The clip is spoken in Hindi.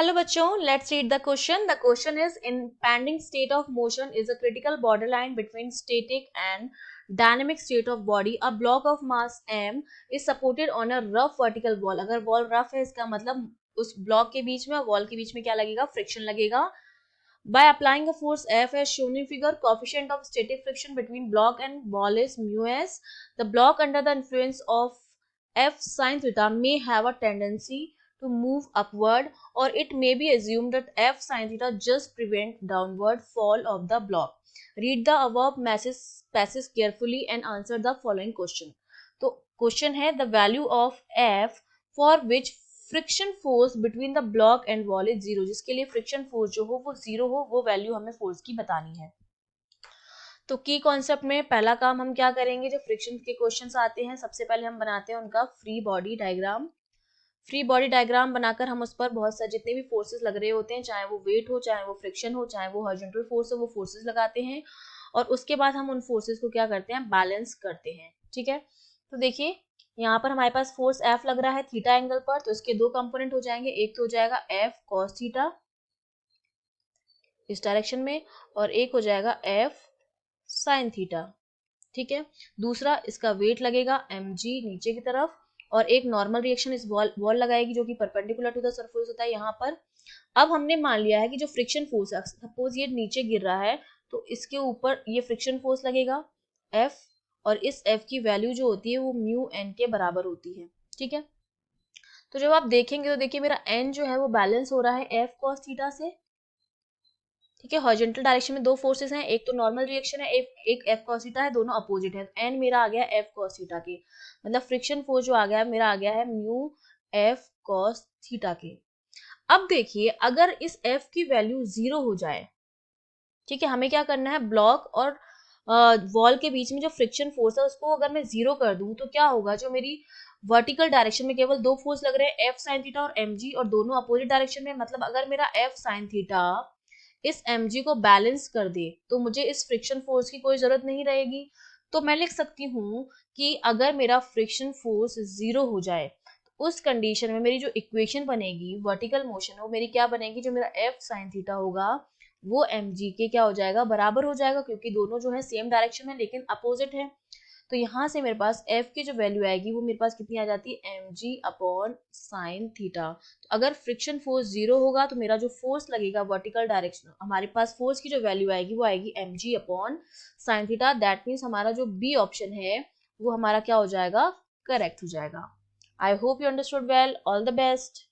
Hello बच्चों, let's read the question. The question is, impending state of motion is a critical borderline between static and dynamic state of body. A block of mass m is supported on a rough vertical wall. अगर wall rough है इसका मतलब उस block के बीच में और wall के बीच में क्या लगेगा? Friction लगेगा. By applying a force F as shown in figure, coefficient of static friction between block and wall is mu s. The block under the influence of F sin theta may have a tendency to move upward, or it may be assumed that F sin theta just prevent downward fall of the block. Read the above passages carefully and answer the following question. तो क्वेश्चन है the value of F for which friction force between the block and wall is zero, जिसके लिए फ्रिक्शन फोर्स जो हो वो जीरो हो, वो वैल्यू हमें फोर्स की बतानी है. तो की कॉन्सेप्ट में पहला काम हम क्या करेंगे, जो फ्रिक्शन के क्वेश्चंस आते हैं सबसे पहले हम बनाते हैं उनका free body diagram. Free body diagram बनाकर हम उस पर बहुत सारे जितने भी फोर्सेस लग रहे होते हैं, चाहे वो वेट हो, चाहे वो फ्रिक्शन हो, चाहे वो हॉरिजॉन्टल फोर्स हो, वो फोर्सेस लगाते हैं और उसके बाद हम उन फोर्सेस को क्या करते हैं, बैलेंस करते हैं. ठीक है, तो देखिए यहाँ पर हमारे पास फोर्स F लग रहा है थीटा एंगल पर, तो इसके दो कंपोनेंट हो जाएंगे. एक तो हो जाएगा F cos थीटा इस डायरेक्शन में और एक हो जाएगा F sin थीटा. ठीक है, दूसरा इसका वेट लगेगा mg नीचे की तरफ और एक नॉर्मल रिएक्शन इस वॉल लगाएगी जो कि परपेंडिकुलर टू द सरफेस होता है यहाँ पर. अब हमने मान लिया है कि जो फ्रिक्शन फोर्स है, सपोज ये नीचे गिर रहा है तो इसके ऊपर ये फ्रिक्शन फोर्स लगेगा F और इस F की वैल्यू जो होती है वो म्यू n के बराबर होती है. ठीक है, तो जब आप देखेंगे तो देखिए मेरा n जो है वो बैलेंस हो रहा है F cos थीटा से. ठीक है, हॉरिजॉन्टल डायरेक्शन में दो फोर्सेस हैं, एक तो नॉर्मल रिएक्शन है, एक F cos थीटा है, दोनों अपोजिट है. n मेरा आ गया F cos थीटा के, मतलब फ्रिक्शन फोर्स जो आ गया मेरा आ गया है म्यू F cos थीटा के. अब देखिए अगर इस F की वैल्यू जीरो हो जाए, ठीक है, हमें क्या करना है, ब्लॉक और वॉल के बीच में जो फ्रिक्शन फोर्स है उसको अगर मैं जीरो कर दूं तो क्या होगा, जो मेरी वर्टिकल डायरेक्शन में केवल दो फोर्स लग रहे हैं F sin थीटा और mg और दोनों अपोजिट डायरेक्शन में, मतलब अगर मेरा F sin थीटा इस mg को बैलेंस कर दे तो मुझे इस फ्रिक्शन फोर्स की कोई जरूरत नहीं रहेगी. तो मैं लिख सकती हूँ कि अगर मेरा फ्रिक्शन फोर्स जीरो हो जाए तो उस कंडीशन में मेरी जो इक्वेशन बनेगी वर्टिकल मोशन वो मेरी क्या बनेगी, जो मेरा F sin थीटा होगा वो mg के क्या हो जाएगा, बराबर हो जाएगा, क्योंकि दोनों जो है सेम डायरेक्शन में लेकिन अपोजिट है. तो यहाँ से मेरे पास F की जो वैल्यू आएगी वो मेरे पास कितनी आ जाती है, mg अपॉन साइन थीटा. तो अगर फ्रिक्शन फोर्स जीरो होगा तो मेरा जो फोर्स लगेगा वर्टिकल डायरेक्शन, हमारे पास फोर्स की जो वैल्यू आएगी वो आएगी mg upon sine theta. That means हमारा जो बी ऑप्शन है वो हमारा क्या हो जाएगा, करेक्ट हो जाएगा. I hope you understood well. All the best.